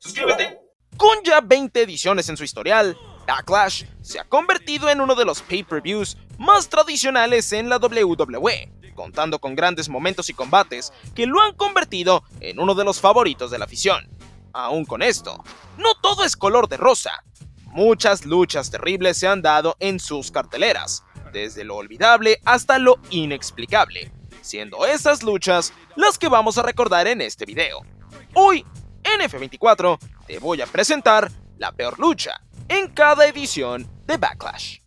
suscríbete. Con ya 20 ediciones en su historial, Backlash se ha convertido en uno de los pay-per-views más tradicionales en la WWE, contando con grandes momentos y combates que lo han convertido en uno de los favoritos de la afición. Aún con esto, no todo es color de rosa. Muchas luchas terribles se han dado en sus carteleras, desde lo olvidable hasta lo inexplicable, siendo esas luchas las que vamos a recordar en este video. Hoy, en F24, te voy a presentar la peor lucha en cada edición de Backlash.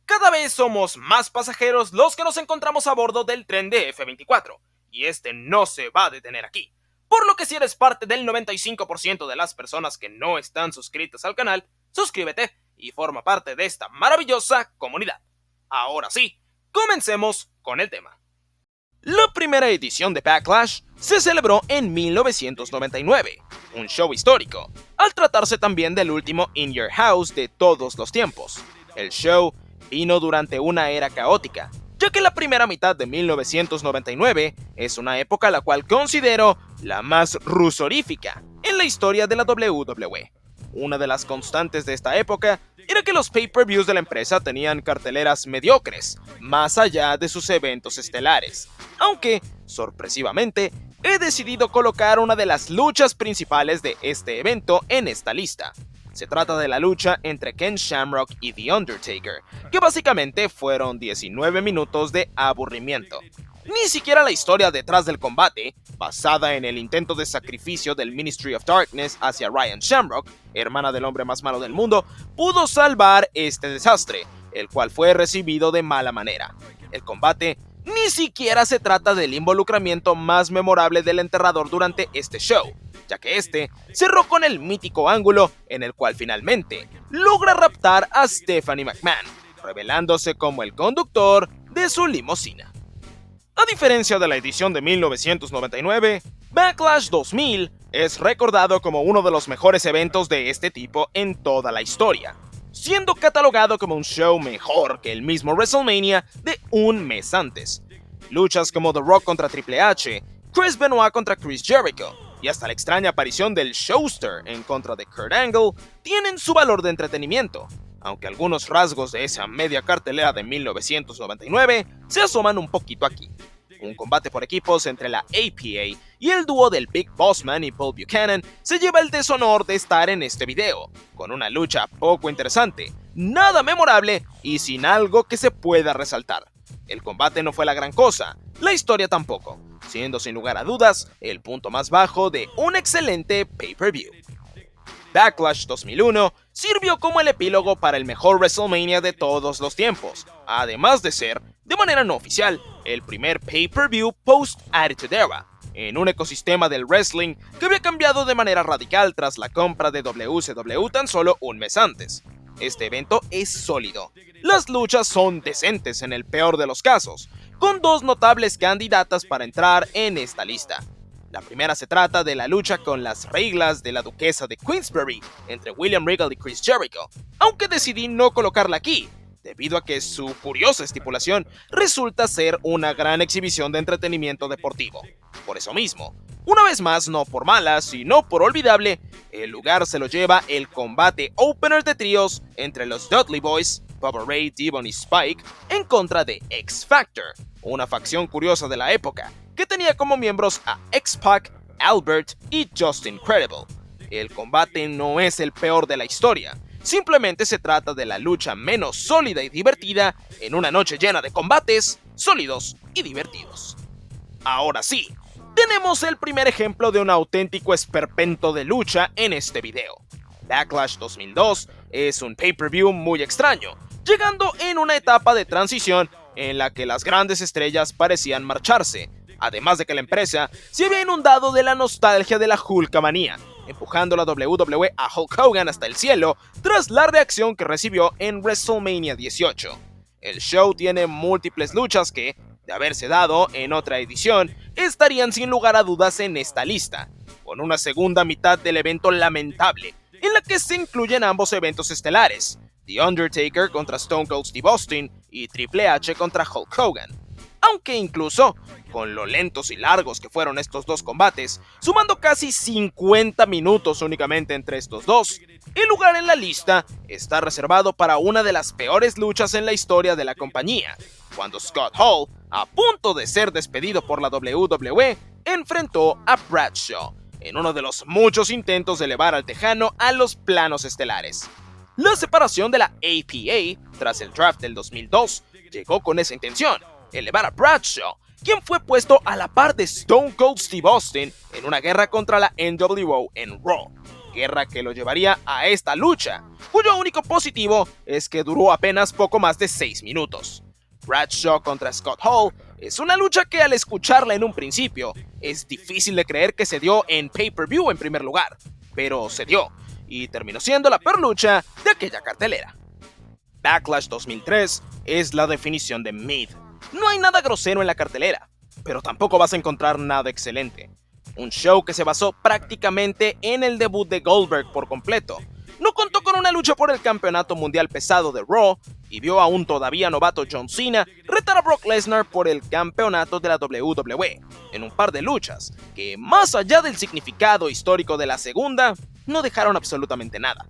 Cada vez somos más pasajeros los que nos encontramos a bordo del tren de F24, y este no se va a detener aquí. Por lo que si eres parte del 95% de las personas que no están suscritas al canal, suscríbete y forma parte de esta maravillosa comunidad. Ahora sí, comencemos con el tema. La primera edición de Backlash se celebró en 1999, un show histórico, al tratarse también del último In Your House de todos los tiempos. El show vino durante una era caótica, ya que la primera mitad de 1999 es una época la cual considero la más rusorífica en la historia de la WWE. Una de las constantes de esta época era que los pay-per-views de la empresa tenían carteleras mediocres, más allá de sus eventos estelares, aunque, sorpresivamente, he decidido colocar una de las luchas principales de este evento en esta lista. Se trata de la lucha entre Ken Shamrock y The Undertaker, que básicamente fueron 19 minutos de aburrimiento. Ni siquiera la historia detrás del combate, basada en el intento de sacrificio del Ministry of Darkness hacia Ryan Shamrock, hermana del hombre más malo del mundo, pudo salvar este desastre, el cual fue recibido de mala manera. El combate ni siquiera se trata del involucramiento más memorable del enterrador durante este show, ya que este cerró con el mítico ángulo en el cual finalmente logra raptar a Stephanie McMahon, revelándose como el conductor de su limusina. A diferencia de la edición de 1999, Backlash 2000 es recordado como uno de los mejores eventos de este tipo en toda la historia, siendo catalogado como un show mejor que el mismo WrestleMania de un mes antes. Luchas como The Rock contra Triple H, Chris Benoit contra Chris Jericho, y hasta la extraña aparición del Showster en contra de Kurt Angle tienen su valor de entretenimiento, aunque algunos rasgos de esa media cartelera de 1999 se asoman un poquito aquí. Un combate por equipos entre la APA y el dúo del Big Boss Man y Paul Buchanan se lleva el deshonor de estar en este video, con una lucha poco interesante, nada memorable y sin algo que se pueda resaltar. El combate no fue la gran cosa, la historia tampoco, siendo sin lugar a dudas el punto más bajo de un excelente pay-per-view. Backlash 2001 sirvió como el epílogo para el mejor WrestleMania de todos los tiempos, además de ser, de manera no oficial, el primer pay-per-view post-Attitude Era, en un ecosistema del wrestling que había cambiado de manera radical tras la compra de WCW tan solo un mes antes. Este evento es sólido. Las luchas son decentes en el peor de los casos, con dos notables candidatas para entrar en esta lista. La primera se trata de la lucha con las reglas de la duquesa de Queensberry entre William Regal y Chris Jericho, aunque decidí no colocarla aquí, debido a que su curiosa estipulación resulta ser una gran exhibición de entretenimiento deportivo. Por eso mismo, una vez más, no por mala, sino por olvidable, el lugar se lo lleva el combate opener de tríos entre los Dudley Boys, Bubba Ray, Devon y Spike, en contra de X Factor, una facción curiosa de la época, que tenía como miembros a X-Pac, Albert y Justin Credible. El combate no es el peor de la historia, simplemente se trata de la lucha menos sólida y divertida en una noche llena de combates sólidos y divertidos. Ahora sí, tenemos el primer ejemplo de un auténtico esperpento de lucha en este video. Backlash 2002 es un pay-per-view muy extraño, llegando en una etapa de transición en la que las grandes estrellas parecían marcharse, además de que la empresa se había inundado de la nostalgia de la Hulkamania, empujando la WWE a Hulk Hogan hasta el cielo tras la reacción que recibió en WrestleMania 18. El show tiene múltiples luchas que, de haberse dado en otra edición, estarían sin lugar a dudas en esta lista, con una segunda mitad del evento lamentable, en la que se incluyen ambos eventos estelares, The Undertaker contra Stone Cold Steve Austin y Triple H contra Hulk Hogan. aunque incluso con lo lentos y largos que fueron estos dos combates, sumando casi 50 minutos únicamente entre estos dos, el lugar en la lista está reservado para una de las peores luchas en la historia de la compañía, cuando Scott Hall, a punto de ser despedido por la WWE, enfrentó a Bradshaw, en uno de los muchos intentos de elevar al tejano a los planos estelares. La separación de la APA, tras el draft del 2002, llegó con esa intención, elevar a Bradshaw, quien fue puesto a la par de Stone Cold Steve Austin en una guerra contra la NWO en Raw, guerra que lo llevaría a esta lucha, cuyo único positivo es que duró apenas poco más de 6 minutos. Bradshaw contra Scott Hall es una lucha que al escucharla en un principio es difícil de creer que se dio en pay-per-view en primer lugar, pero se dio, y terminó siendo la peor lucha de aquella cartelera. Backlash 2003 es la definición de mid. No hay nada grosero en la cartelera, pero tampoco vas a encontrar nada excelente. Un show que se basó prácticamente en el debut de Goldberg por completo. No contó con una lucha por el campeonato mundial pesado de Raw y vio a un todavía novato John Cena retar a Brock Lesnar por el campeonato de la WWE en un par de luchas que, más allá del significado histórico de la segunda, no dejaron absolutamente nada.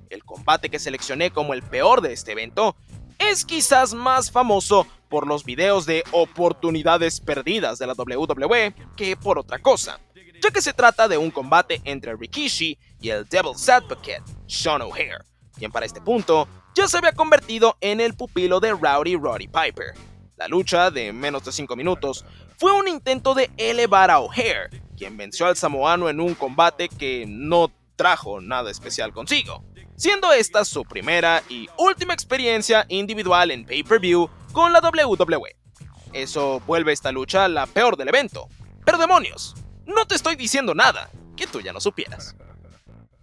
El combate que seleccioné como el peor de este evento es quizás más famoso por los videos de oportunidades perdidas de la WWE que por otra cosa, ya que se trata de un combate entre Rikishi y el Devil's Advocate, Sean O'Haire, quien para este punto ya se había convertido en el pupilo de Rowdy Roddy Piper. La lucha, de menos de 5 minutos, fue un intento de elevar a O'Haire, quien venció al samoano en un combate que no trajo nada especial consigo, siendo esta su primera y última experiencia individual en pay-per-view con la WWE. Eso vuelve esta lucha la peor del evento. Pero demonios, no te estoy diciendo nada que tú ya no supieras.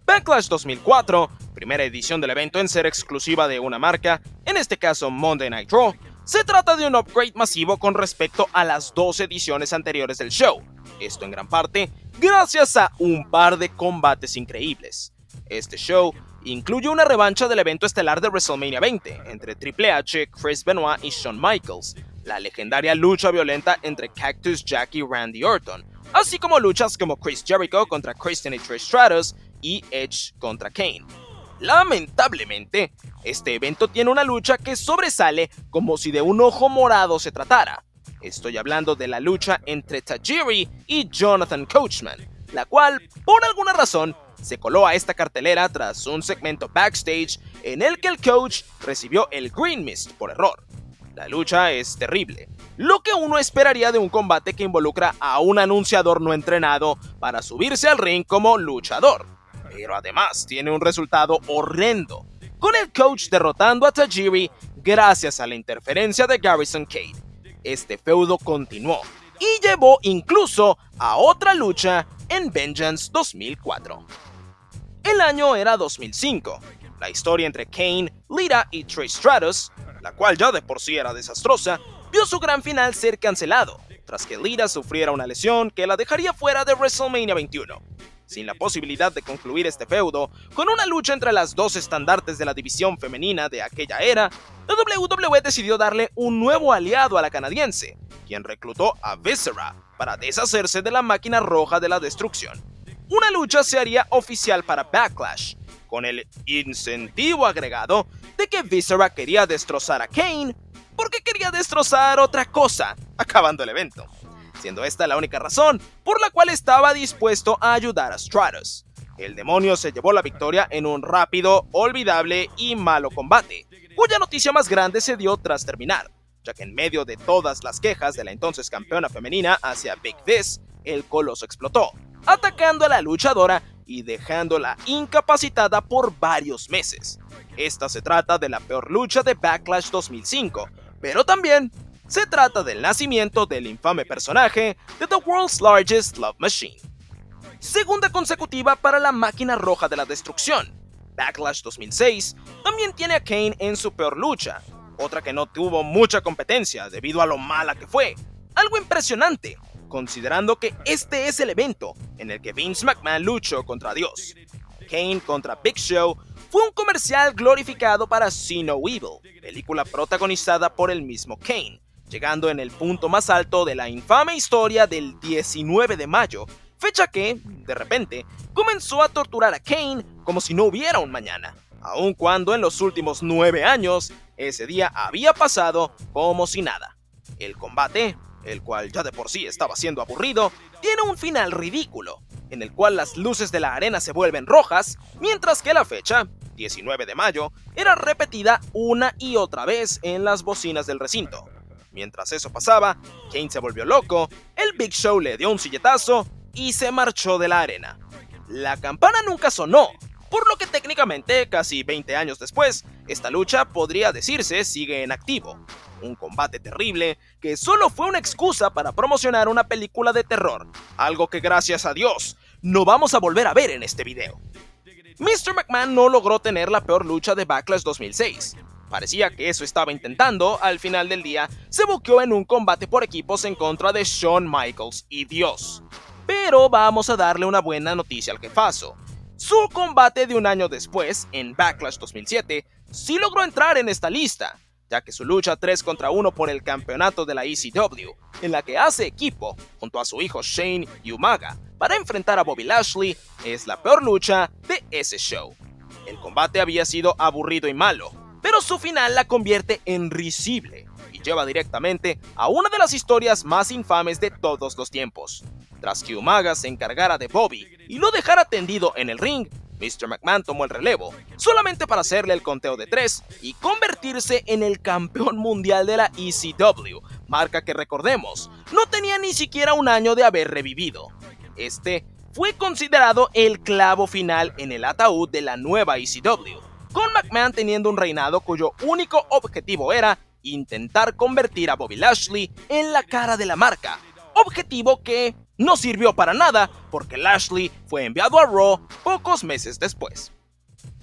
Backlash 2004, primera edición del evento en ser exclusiva de una marca, en este caso Monday Night Raw, se trata de un upgrade masivo con respecto a las 2 ediciones anteriores del show. Esto en gran parte gracias a un par de combates increíbles. Este show incluye una revancha del evento estelar de WrestleMania 20 entre Triple H, Chris Benoit y Shawn Michaels, la legendaria lucha violenta entre Cactus Jack y Randy Orton, así como luchas como Chris Jericho contra Christian y Trish Stratus y Edge contra Kane. Lamentablemente, este evento tiene una lucha que sobresale como si de un ojo morado se tratara. Estoy hablando de la lucha entre Tajiri y Jonathan Coachman, la cual, por alguna razón, se coló a esta cartelera tras un segmento backstage en el que el coach recibió el Green Mist por error. La lucha es terrible, lo que uno esperaría de un combate que involucra a un anunciador no entrenado para subirse al ring como luchador, pero además tiene un resultado horrendo, con el coach derrotando a Tajiri gracias a la interferencia de Garrison Cade. Este feudo continuó y llevó incluso a otra lucha en Vengeance 2004. El año era 2005. La historia entre Kane, Lita y Trish Stratus, la cual ya de por sí era desastrosa, vio su gran final ser cancelado, tras que Lita sufriera una lesión que la dejaría fuera de WrestleMania 21. Sin la posibilidad de concluir este feudo, con una lucha entre las dos estandartes de la división femenina de aquella era, la WWE decidió darle un nuevo aliado a la canadiense, quien reclutó a Viscera para deshacerse de la máquina roja de la destrucción. Una lucha se haría oficial para Backlash, con el incentivo agregado de que Viscera quería destrozar a Kane porque quería destrozar otra cosa, acabando el evento, siendo esta la única razón por la cual estaba dispuesto a ayudar a Stratus. El demonio se llevó la victoria en un rápido, olvidable y malo combate, cuya noticia más grande se dio tras terminar, ya que en medio de todas las quejas de la entonces campeona femenina hacia Big Vis, el coloso explotó, atacando a la luchadora y dejándola incapacitada por varios meses. Esta se trata de la peor lucha de Backlash 2005, pero también se trata del nacimiento del infame personaje de The World's Largest Love Machine. Segunda consecutiva para la máquina roja de la destrucción. Backlash 2006 también tiene a Kane en su peor lucha, otra que no tuvo mucha competencia debido a lo mala que fue. Algo impresionante, considerando que este es el evento en el que Vince McMahon luchó contra Dios. Kane contra Big Show fue un comercial glorificado para See No Evil, película protagonizada por el mismo Kane, llegando en el punto más alto de la infame historia del 19 de mayo, fecha que, de repente, comenzó a torturar a Kane como si no hubiera un mañana, aun cuando en los últimos 9 años ese día había pasado como si nada. El combate, el cual ya de por sí estaba siendo aburrido, tiene un final ridículo, en el cual las luces de la arena se vuelven rojas, mientras que la fecha, 19 de mayo, era repetida una y otra vez en las bocinas del recinto. Mientras eso pasaba, Kane se volvió loco, el Big Show le dio un silletazo y se marchó de la arena. La campana nunca sonó, por lo que técnicamente, casi 20 años después, esta lucha podría decirse sigue en activo. Un combate terrible que solo fue una excusa para promocionar una película de terror, algo que gracias a Dios no vamos a volver a ver en este video. Mr. McMahon no logró tener la peor lucha de Backlash 2006. Parecía que eso estaba intentando, al final del día se buqueó en un combate por equipos en contra de Shawn Michaels y Dios. Pero vamos a darle una buena noticia al jefazo. Su combate de un año después, en Backlash 2007, sí logró entrar en esta lista, ya que su lucha 3 contra 1 por el campeonato de la ECW, en la que hace equipo junto a su hijo Shane y Umaga para enfrentar a Bobby Lashley, es la peor lucha de ese show. El combate había sido aburrido y malo, pero su final la convierte en risible y lleva directamente a una de las historias más infames de todos los tiempos. Tras que Umaga se encargara de Bobby y lo dejara tendido en el ring, Mr. McMahon tomó el relevo, solamente para hacerle el conteo de 3 y convertirse en el campeón mundial de la ECW, marca que recordemos, no tenía ni siquiera un año de haber revivido. Este fue considerado el clavo final en el ataúd de la nueva ECW, con McMahon teniendo un reinado cuyo único objetivo era intentar convertir a Bobby Lashley en la cara de la marca, objetivo que no sirvió para nada porque Lashley fue enviado a Raw pocos meses después.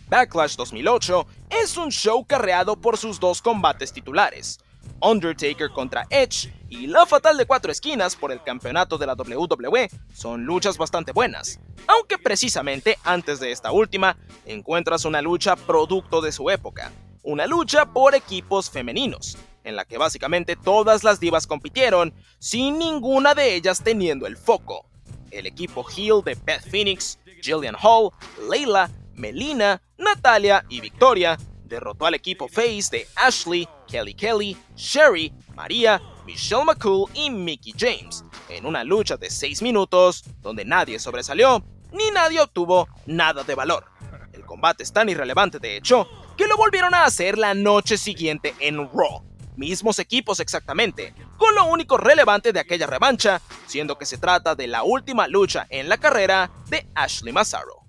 Backlash 2008 es un show carreado por sus dos combates titulares, Undertaker contra Edge y la fatal de 4 esquinas por el campeonato de la WWE son luchas bastante buenas, aunque precisamente antes de esta última encuentras una lucha producto de su época, una lucha por equipos femeninos, en la que básicamente todas las divas compitieron, sin ninguna de ellas teniendo el foco. El equipo heel de Beth Phoenix, Jillian Hall, Layla, Melina, Natalia y Victoria derrotó al equipo face de Ashley, Kelly Kelly, Sherry, Maria, Michelle McCool y Mickie James, en una lucha de 6 minutos donde nadie sobresalió ni nadie obtuvo nada de valor. El combate es tan irrelevante de hecho que lo volvieron a hacer la noche siguiente en Raw. Mismos equipos exactamente, con lo único relevante de aquella revancha, siendo que se trata de la última lucha en la carrera de Ashley Massaro.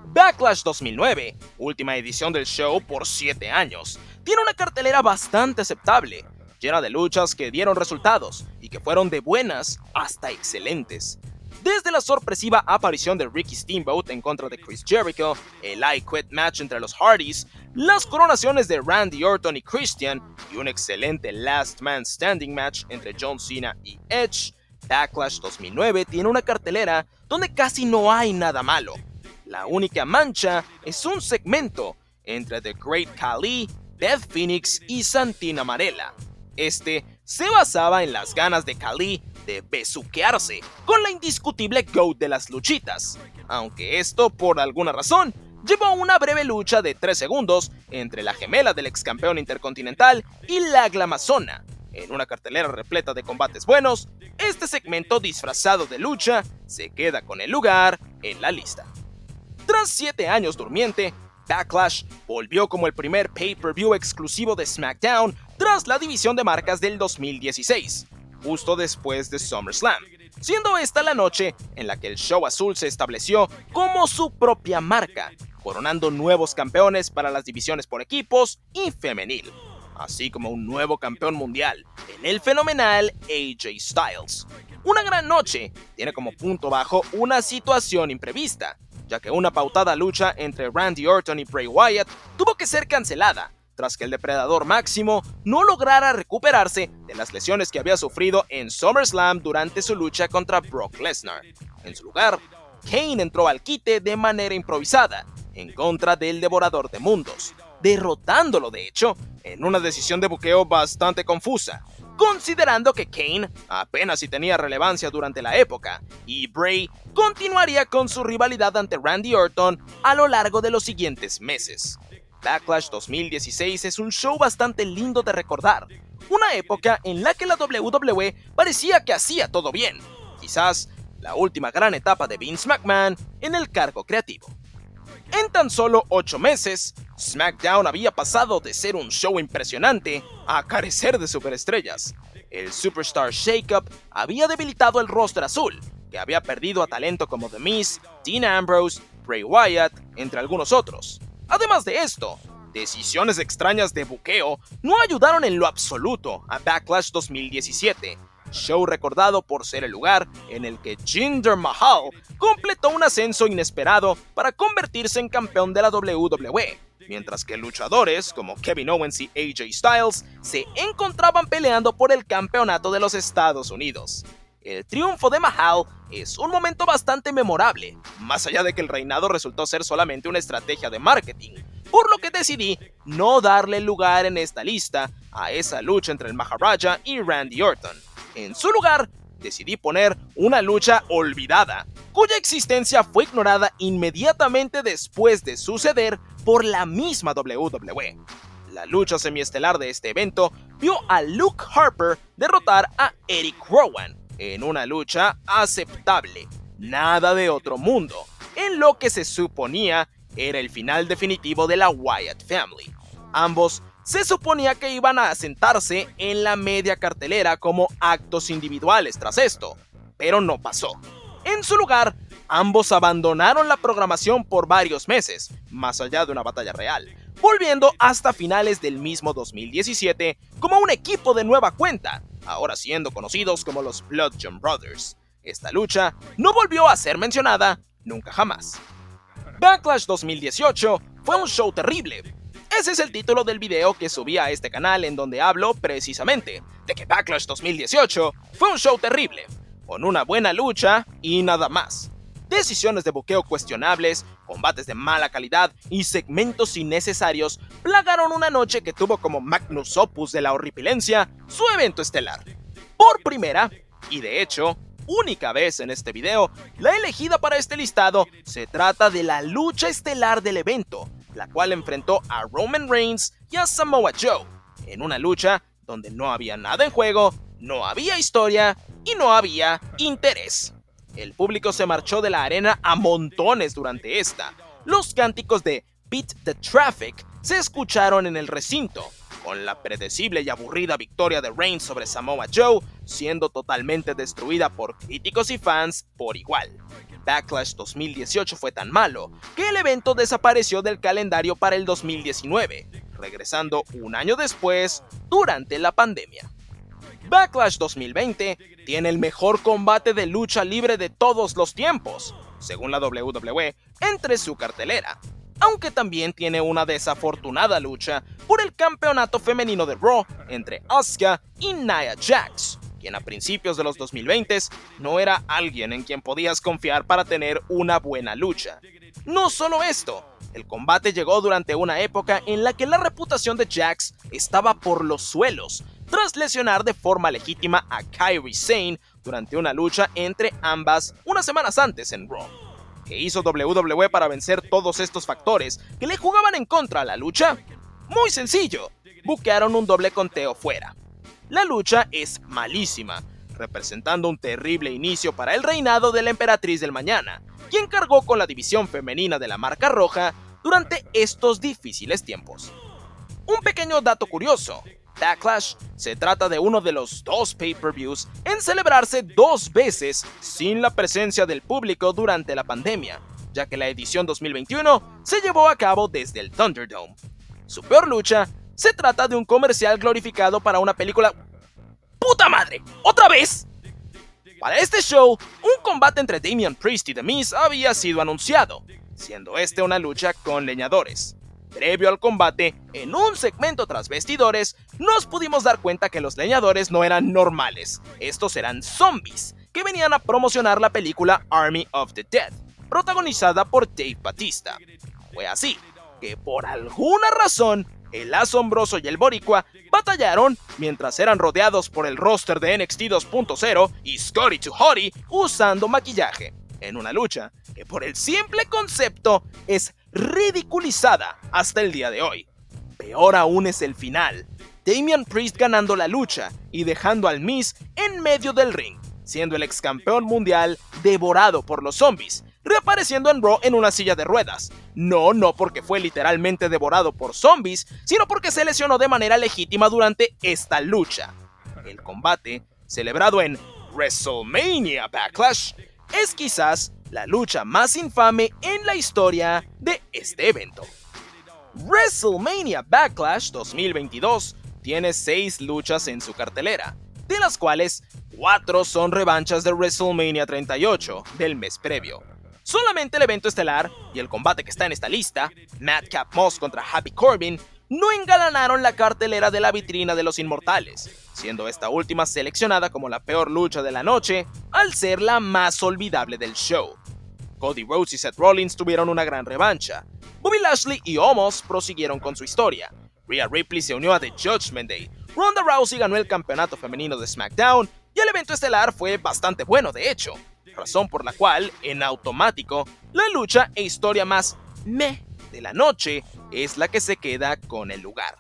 Backlash 2009, última edición del show por 7 años, tiene una cartelera bastante aceptable, llena de luchas que dieron resultados y que fueron de buenas hasta excelentes. Desde la sorpresiva aparición de Ricky Steamboat en contra de Chris Jericho, el I Quit match entre los Hardys, las coronaciones de Randy Orton y Christian y un excelente Last Man Standing match entre John Cena y Edge, Backlash 2009 tiene una cartelera donde casi no hay nada malo. La única mancha es un segmento entre The Great Khali, Beth Phoenix y Santina Marella. Este se basaba en las ganas de Khali de besuquearse con la indiscutible GOAT de las luchitas, aunque esto por alguna razón llevó a una breve lucha de 3 segundos entre la gemela del ex campeón intercontinental y la Glamazona. En una cartelera repleta de combates buenos, este segmento disfrazado de lucha se queda con el lugar en la lista. Tras 7 años durmiente, Backlash volvió como el primer pay-per-view exclusivo de SmackDown tras la división de marcas del 2016, justo después de SummerSlam, siendo esta la noche en la que el show azul se estableció como su propia marca, coronando nuevos campeones para las divisiones por equipos y femenil, así como un nuevo campeón mundial en el fenomenal AJ Styles. Una gran noche tiene como punto bajo una situación imprevista, ya que una pautada lucha entre Randy Orton y Bray Wyatt tuvo que ser cancelada, tras que el depredador máximo no lograra recuperarse de las lesiones que había sufrido en SummerSlam durante su lucha contra Brock Lesnar. En su lugar, Kane entró al quite de manera improvisada, en contra del Devorador de Mundos, derrotándolo de hecho en una decisión de buqueo bastante confusa. considerando que Kane apenas si tenía relevancia durante la época, y Bray continuaría con su rivalidad ante Randy Orton a lo largo de los siguientes meses. Backlash 2016 es un show bastante lindo de recordar, una época en la que la WWE parecía que hacía todo bien, quizás la última gran etapa de Vince McMahon en el cargo creativo. En tan solo 8 meses, SmackDown había pasado de ser un show impresionante a carecer de superestrellas. El Superstar Shakeup había debilitado el roster azul, que había perdido a talento como The Miz, Dean Ambrose, Bray Wyatt, entre algunos otros. Además de esto, decisiones extrañas de buqueo no ayudaron en lo absoluto a Backlash 2017, show recordado por ser el lugar en el que Jinder Mahal completó un ascenso inesperado para convertirse en campeón de la WWE, mientras que luchadores como Kevin Owens y AJ Styles se encontraban peleando por el campeonato de los Estados Unidos. El triunfo de Mahal es un momento bastante memorable, más allá de que el reinado resultó ser solamente una estrategia de marketing, por lo que decidí no darle lugar en esta lista a esa lucha entre el Maharaja y Randy Orton. En su lugar, decidí poner una lucha olvidada, cuya existencia fue ignorada inmediatamente después de suceder por la misma WWE. La lucha semiestelar de este evento vio a Luke Harper derrotar a Eric Rowan en una lucha aceptable, nada de otro mundo, en lo que se suponía era el final definitivo de la Wyatt Family. Ambos se suponía que iban a asentarse en la media cartelera como actos individuales tras esto, pero no pasó. En su lugar, ambos abandonaron la programación por varios meses, más allá de una batalla real, volviendo hasta finales del mismo 2017 como un equipo de nueva cuenta, ahora siendo conocidos como los Bludgeon Brothers. Esta lucha no volvió a ser mencionada nunca jamás. Backlash 2018 fue un show terrible. Ese es el título del video que subí a este canal, en donde hablo precisamente de que Backlash 2018 fue un show terrible, con una buena lucha y nada más. Decisiones de buqueo cuestionables, combates de mala calidad y segmentos innecesarios plagaron una noche que tuvo como magnus opus de la horripilencia su evento estelar. Por primera, y de hecho, única vez en este video, la elegida para este listado se trata de la lucha estelar del evento, la cual enfrentó a Roman Reigns y a Samoa Joe, en una lucha donde no había nada en juego, no había historia y no había interés. El público se marchó de la arena a montones durante esta. Los cánticos de Beat the Traffic se escucharon en el recinto, con la predecible y aburrida victoria de Reigns sobre Samoa Joe siendo totalmente destruida por críticos y fans por igual. Backlash 2018 fue tan malo que el evento desapareció del calendario para el 2019, regresando un año después durante la pandemia. Backlash 2020 tiene el mejor combate de lucha libre de todos los tiempos, según la WWE, entre su cartelera, aunque también tiene una desafortunada lucha por el campeonato femenino de Raw entre Asuka y Nia Jax, quien a principios de los 2020s no era alguien en quien podías confiar para tener una buena lucha. No solo esto, el combate llegó durante una época en la que la reputación de Jax estaba por los suelos, tras lesionar de forma legítima a Kairi Sane durante una lucha entre ambas unas semanas antes en Raw. ¿Qué hizo WWE para vencer todos estos factores que le jugaban en contra a la lucha? Muy sencillo, buquearon un doble conteo fuera. La lucha es malísima, representando un terrible inicio para el reinado de la Emperatriz del Mañana, quien cargó con la división femenina de la marca roja durante estos difíciles tiempos. Un pequeño dato curioso: Backlash se trata de uno de los 2 pay-per-views en celebrarse 2 veces sin la presencia del público durante la pandemia, ya que la edición 2021 se llevó a cabo desde el Thunderdome. Su peor lucha se trata de un comercial glorificado para una película... ¡Puta madre! ¿Otra vez? Para este show, un combate entre Damian Priest y The Miz había sido anunciado, siendo este una lucha con leñadores. Previo al combate, en un segmento tras vestidores, nos pudimos dar cuenta que los leñadores no eran normales, estos eran zombies, que venían a promocionar la película Army of the Dead, protagonizada por Dave Bautista. Fue así que por alguna razón, El Asombroso y el Boricua batallaron mientras eran rodeados por el roster de NXT 2.0 y Scotty 2 Hotty usando maquillaje, en una lucha que por el simple concepto es ridiculizada hasta el día de hoy. Peor aún es el final, Damian Priest ganando la lucha y dejando al Miz en medio del ring, siendo el ex campeón mundial devorado por los zombies, reapareciendo en Raw en una silla de ruedas. No porque fue literalmente devorado por zombies, sino porque se lesionó de manera legítima durante esta lucha. El combate, celebrado en WrestleMania Backlash, es quizás la lucha más infame en la historia de este evento. WrestleMania Backlash 2022 tiene 6 luchas en su cartelera, de las cuales 4 son revanchas de WrestleMania 38 del mes previo. Solamente el evento estelar y el combate que está en esta lista, Madcap Moss contra Happy Corbin, no engalanaron la cartelera de la vitrina de los inmortales, siendo esta última seleccionada como la peor lucha de la noche al ser la más olvidable del show. Cody Rhodes y Seth Rollins tuvieron una gran revancha. Bobby Lashley y Omos prosiguieron con su historia. Rhea Ripley se unió a The Judgment Day. Ronda Rousey ganó el campeonato femenino de SmackDown y el evento estelar fue bastante bueno de hecho, razón por la cual, en automático, la lucha e historia más meh de la noche es la que se queda con el lugar.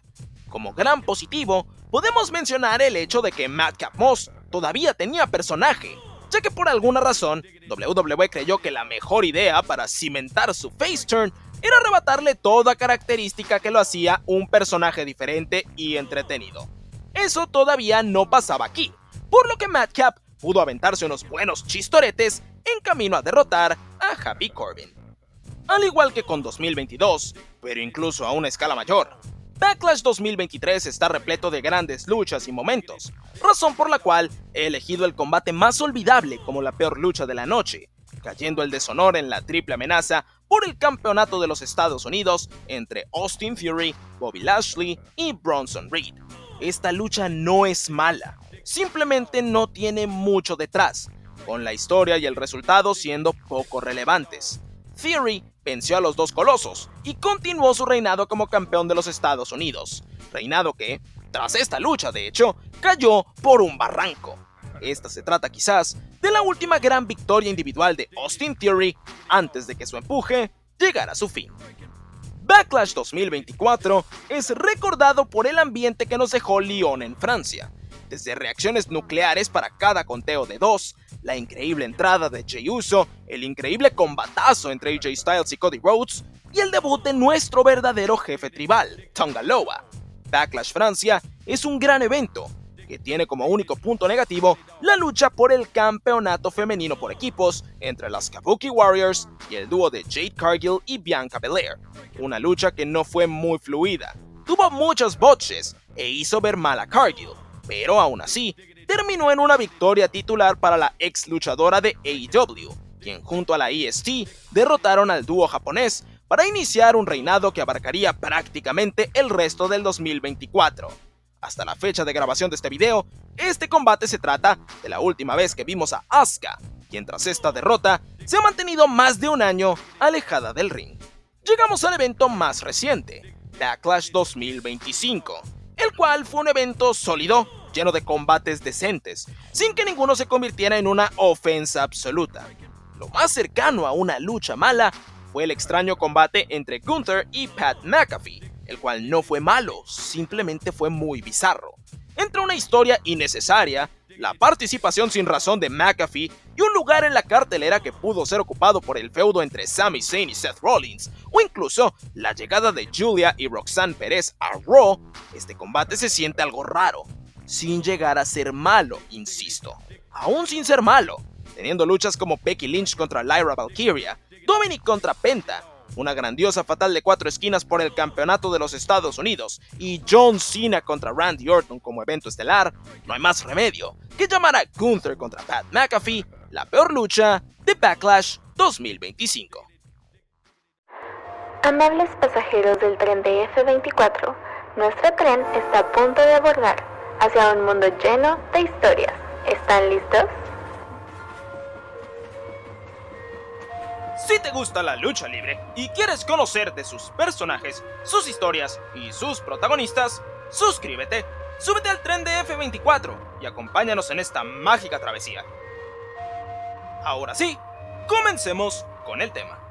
Como gran positivo, podemos mencionar el hecho de que Madcap Moss todavía tenía personaje, ya que por alguna razón, WWE creyó que la mejor idea para cimentar su face turn era arrebatarle toda característica que lo hacía un personaje diferente y entretenido. Eso todavía no pasaba aquí, por lo que Madcap pudo aventarse unos buenos chistoretes en camino a derrotar a Happy Corbin. Al igual que con 2022, pero incluso a una escala mayor, Backlash 2023 está repleto de grandes luchas y momentos, razón por la cual he elegido el combate más olvidable como la peor lucha de la noche, cayendo el deshonor en la triple amenaza por el campeonato de los Estados Unidos entre Austin Theory, Bobby Lashley y Bronson Reed. Esta lucha no es mala, simplemente no tiene mucho detrás, con la historia y el resultado siendo poco relevantes. Theory venció a los dos colosos y continuó su reinado como campeón de los Estados Unidos, reinado que, tras esta lucha de hecho, cayó por un barranco. Esta se trata quizás de la última gran victoria individual de Austin Theory antes de que su empuje llegara a su fin. Backlash 2024 es recordado por el ambiente que nos dejó Lyon en Francia, desde reacciones nucleares para cada conteo de 2, la increíble entrada de Jey Uso, el increíble combatazo entre AJ Styles y Cody Rhodes, y el debut de nuestro verdadero jefe tribal, Tonga Loa. Backlash Francia es un gran evento, que tiene como único punto negativo la lucha por el campeonato femenino por equipos entre las Kabuki Warriors y el dúo de Jade Cargill y Bianca Belair, una lucha que no fue muy fluida, tuvo muchos botches e hizo ver mal a Cargill, pero aún así, terminó en una victoria titular para la ex luchadora de AEW, quien junto a la EST derrotaron al dúo japonés para iniciar un reinado que abarcaría prácticamente el resto del 2024. Hasta la fecha de grabación de este video, este combate se trata de la última vez que vimos a Asuka, quien tras esta derrota se ha mantenido más de un año alejada del ring. Llegamos al evento más reciente, Backlash 2025, el cual fue un evento sólido, lleno de combates decentes, sin que ninguno se convirtiera en una ofensa absoluta. Lo más cercano a una lucha mala fue el extraño combate entre Gunther y Pat McAfee, el cual no fue malo, simplemente fue muy bizarro. Entre una historia innecesaria, la participación sin razón de McAfee y un lugar en la cartelera que pudo ser ocupado por el feudo entre Sami Zayn y Seth Rollins, o incluso la llegada de Julia y Roxanne Perez a Raw, este combate se siente algo raro, sin llegar a ser malo, insisto. Aún sin ser malo, teniendo luchas como Becky Lynch contra Lyra Valkyria, Dominic contra Penta, una grandiosa fatal de 4 esquinas por el campeonato de los Estados Unidos y John Cena contra Randy Orton como evento estelar, no hay más remedio que llamar a Gunther contra Pat McAfee la peor lucha de Backlash 2025. Amables pasajeros del tren de F24, nuestro tren está a punto de abordar hacia un mundo lleno de historias. ¿Están listos? Si te gusta la lucha libre y quieres conocer de sus personajes, sus historias y sus protagonistas, suscríbete, súbete al tren de F24 y acompáñanos en esta mágica travesía. Ahora sí, comencemos con el tema.